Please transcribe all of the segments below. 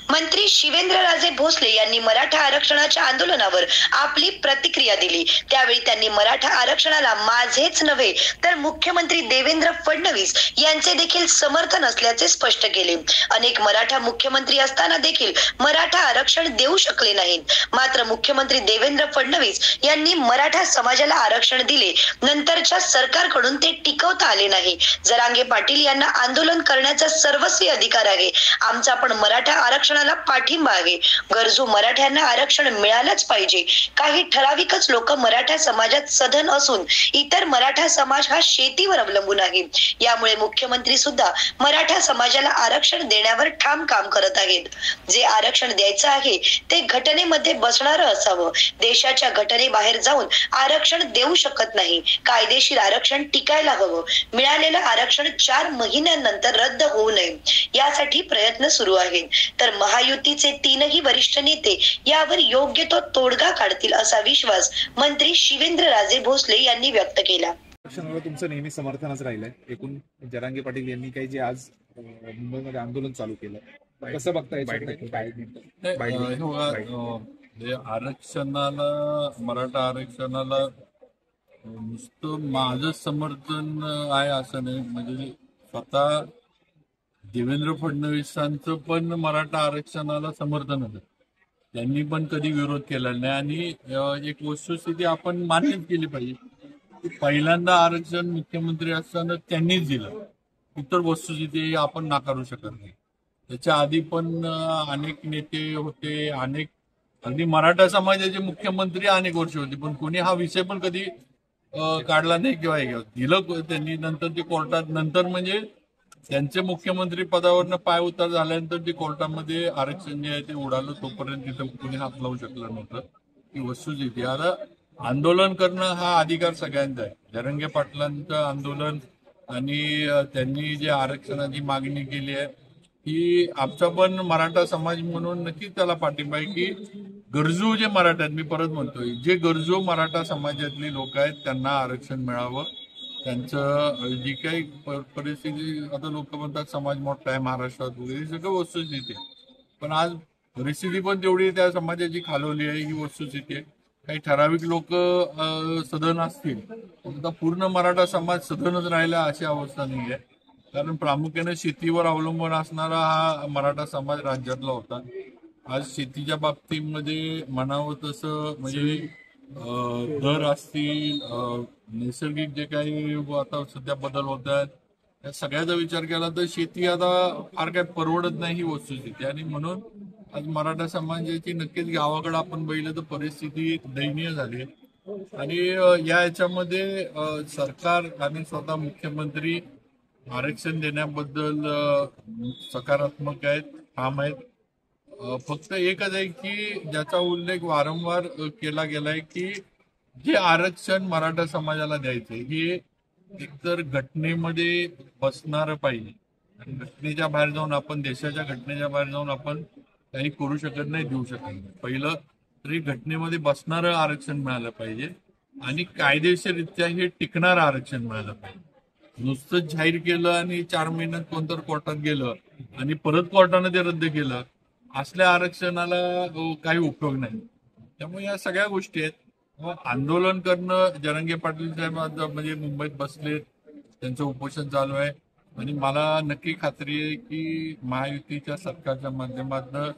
मंत्री शिवेंद्रराजे भोसले यांनी मराठा आरक्षणाच्या आंदोलनावर आपली प्रतिक्रिया दिली। त्यावेळी त्यांनी मराठा आरक्षणाला माझेच नव्हे तर मुख्यमंत्री देवेंद्र फडणवीस यांचे देखील समर्थन असल्याचे स्पष्ट केले। अनेक मराठा मुख्यमंत्री असताना देखील मराठा आरक्षण देऊ शकले नाहीत, मात्र मुख्यमंत्री देवेंद्र फडणवीस यांनी मराठा समाजाला आरक्षण दिले। नंतरच्या सरकारकडून ते टिकवता आले नाही। जरांगे पाटील यांना आंदोलन करण्याचा सर्वस्वी अधिकार आहे। आमचा पण मराठा आरक्षणाला पाठिंबा आहे। गरजू मराठ्यांना आरक्षण मिळालंच पाहिजे। काही ठराविकच लोक मराठा समाजात सधन असून इतर मराठा समाज हा शेतीवर अवलंबून आहे। यामुळे मुख्यमंत्री सुद्धा मराठा समाजाला आरक्षण देण्यावर ठाम काम करत आहेत। जे आरक्षण द्यायचं आहे ते घटनेमध्ये बसणारं असावं। देशाच्या घटनेबाहेर जाऊन आरक्षण देऊ शकत नाही। कायदेशीर आरक्षण टिकायला हवं। मिळालेलं आरक्षण 4 महिन्यांनंतर रद्द होऊ नये यासाठी प्रयत्न सुरू आहेत। तर महायुतीचे 3ही वरिष्ठ नेते यावर योग्य तो तोडगा काढतील असा विश्वास मंत्री शिवेंद्रराजे भोसले यांनी व्यक्त केला। तुमचं नेहमी समर्थनच राहिलंय। एकूण जरांगे पाटील यांनी काही जे आज मुंबईमध्ये आंदोलन चालू केलं, कसं बघताय? आरक्षणाला, मराठा आरक्षणाला नुसतं माझं समर्थन आहे असं नाही, म्हणजे स्वतः देवेंद्र फडणवीसांचं पण मराठा आरक्षणाला समर्थन आहे। त्यांनी पण कधी विरोध केला नाही आणि एक वस्तुस्थिती आपण मान्यच केली पाहिजे। पहिल्यांदा आरक्षण मुख्यमंत्री असताना त्यांनीच दिलं, इतर वस्तुस्थिती आपण नाकारू शकत नाही। त्याच्या आधी पण अनेक नेते होते, अगदी मराठा समाजाचे मुख्यमंत्री अनेक वर्ष होते, पण कोणी हा विषय पण कधी काढला नाही किंवा दिलं त्यांनी। नंतर ते कोर्टात, नंतर म्हणजे त्यांचे मुख्यमंत्री पदावरनं पाय उतार झाल्यानंतर ते कोर्टामध्ये आरक्षण जे आहे ते उडालं, तोपर्यंत तिथं कोणी हात लावू शकलं नव्हतं। ही वस्तुस्थिती। आता आंदोलन करणं हा अधिकार सगळ्यांचा आहे। जरांगे पाटलांचं आंदोलन आणि त्यांनी जे आरक्षणाची मागणी केली आहे ही आमचा पण मराठा समाज म्हणून नक्कीच त्याला पाठिंबा आहे की गरजू जे मराठा आहेत, मी परत म्हणतोय, जे गरजू मराठा समाजातली लोक आहेत त्यांना आरक्षण मिळावं। त्यांचं जी काही परिस्थिती, आता लोक म्हणतात समाज मोठा आहे महाराष्ट्रात वगैरे, सगळं वस्तुस्थिती आहे, पण आज परिस्थिती पण तेवढी त्या समाजाची खालवली आहे, ही वस्तुस्थिती आहे। काही ठराविक लोक सधन असतील, आता पूर्ण मराठा समाज सधनच राहिला अशी अवस्था नाही आहे। कारण प्रामुख्याने शेतीवर अवलंबून असणारा हा मराठा समाज राज्यातला होता। आज शेतीच्या बाबतीमध्ये म्हणावं तसं म्हणजे दर असतील, नैसर्गिक जे काही आता सध्या बदल होत आहेत, या सगळ्याचा विचार केला तर शेती आता फार काही परवडत नाही ही वस्तुस्थिती। आणि म्हणून आज मराठा समाजाची नक्कीच गावाकडे आपण बघितलं तर परिस्थिती दयनीय झाली। आणि याच्यामध्ये सरकार आणि स्वतः मुख्यमंत्री आरक्षण देण्याबद्दल सकारात्मक आहेत, ठाम आहेत। फक्त एकच आहे की ज्याचा उल्लेख वारंवार केला गेलाय की जे आरक्षण मराठा समाजाला द्यायचे हे एकतर घटनेमध्ये बसणारं पाहिजे। आणि घटनेच्या बाहेर जाऊन आपण, देशाच्या घटनेच्या बाहेर जाऊन आपण काही करू शकत नाही, देऊ शकत नाही। पहिलं तरी घटनेमध्ये बसणारं आरक्षण मिळालं पाहिजे आणि कायदेशीररित्या हे टिकणारं आरक्षण मिळालं पाहिजे। नुसतं जाहीर केलं आणि 4 महिन्यात कोणतर कोर्टात गेलं आणि परत कोर्टानं ते रद्द केलं, असल्या आरक्षणाला काही उपयोग नाही। त्यामुळे या सगळ्या गोष्टी आहेत। आंदोलन करणं, जरांगे पाटील साहेब म्हणजे मुंबईत बसलेत, त्यांचं उपोषण चालू आहे आणि मला नक्की खात्री आहे की महायुतीच्या सरकारच्या माध्यमातून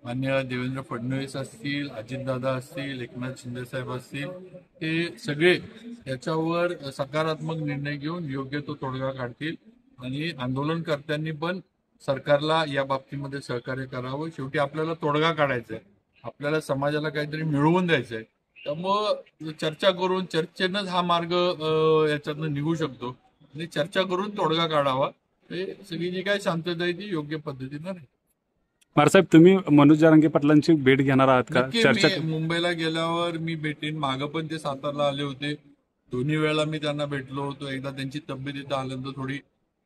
माननीय देवेंद्र फडणवीस असतील, अजितदादा असतील, एकनाथ शिंदे साहेब असतील, हे सगळे याच्यावर सकारात्मक निर्णय घेऊन योग्य तो तोडगा काढतील आणि आंदोलनकर्त्यांनी पण सरकारला या बाबतीमध्ये सहकार्य करावं। शेवटी आपल्याला तोडगा काढायचा आहे, आपल्याला समाजाला काहीतरी मिळवून द्यायचं आहे। त्यामुळं चर्चा करून, चर्चेनंच हा मार्ग याच्यातनं निघू शकतो आणि चर्चा करून तोडगा काढावा। हे सगळी जी काही शांतता आहे ती योग्य पद्धतीनं राहील। मारसाहेब, तुम्ही मनोज जरांगे पाटलांची भेट घेणार आहात का? चर्चा मुंबईला गेल्यावर मी भेटेन। मागं पण ते सातारला आले होते, दोन्ही वेळेला मी त्यांना भेटलो होतो। एकदा त्यांची तब्येत इथं आल्यानंतर थोडी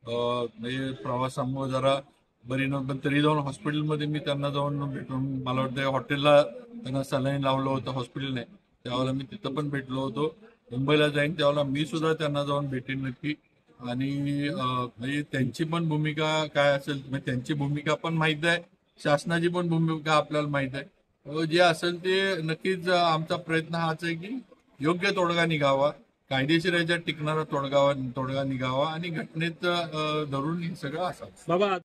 म्हणजे प्रवासामुळे जरा बरी नव्हती, पण तरी जाऊन हॉस्पिटलमध्ये मी त्यांना जाऊन भेटून, मला वाटतं हॉटेलला त्यांना सलाईन लावलं होतं हॉस्पिटलने, त्यावेळेला मी तिथं पण भेटलो होतो। मुंबईला जाईन त्यावेळेला मी सुद्धा त्यांना जाऊन भेटेन नक्की। आणि म्हणजे त्यांची पण भूमिका काय असेल, म्हणजे त्यांची भूमिका पण माहीत आहे शासनाची पण भूमिका आपल्याला माहित आहे. जे असेल ते नक्कीच आमचा प्रयत्न हाच आहे की योग्य तोडगा निघावा, कायदेशीर याच्यात टिकणारा तोडगा निघावा आणि घटनेत धरून हे सगळं असावं. बाबा